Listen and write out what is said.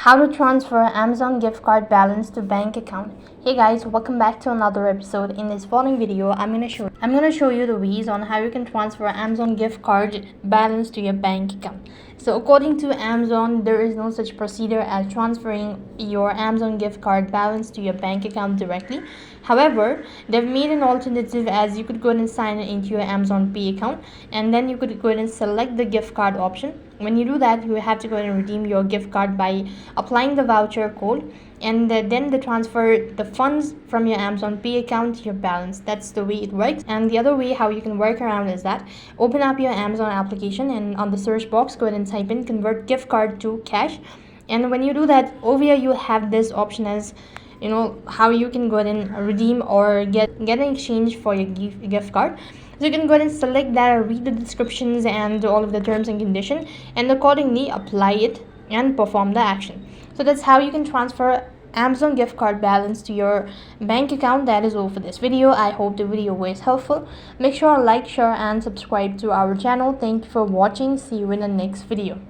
How to transfer Amazon gift card balance to bank account. Hey guys, welcome back to another episode. In this following video, I'm gonna show you the ways on how you can transfer Amazon gift card balance to your bank account. So according to Amazon, there is no such procedure as transferring your Amazon gift card balance to your bank account directly. However, they've made an alternative as you could go ahead and sign it into your Amazon Pay account, and then you could go ahead and select the gift card option. When you do that, you have to go ahead and redeem your gift card by applying the voucher code, and then they transfer the funds from your Amazon Pay account to your balance. That's the way it works. And the other way how you can work around is that open up your Amazon application, and on the search box go ahead and type in convert gift card to cash. And when you do that, over here you'll have this option as how you can go ahead and redeem or get an exchange for your gift card. So you can go ahead and select that, read the descriptions and all of the terms and conditions, and accordingly apply it and perform the action. So that's how you can transfer Amazon gift card balance to your bank account. That is all for this video. I hope the video was helpful. Make sure to like, share and subscribe to our channel. Thank you for watching. See you in the next video.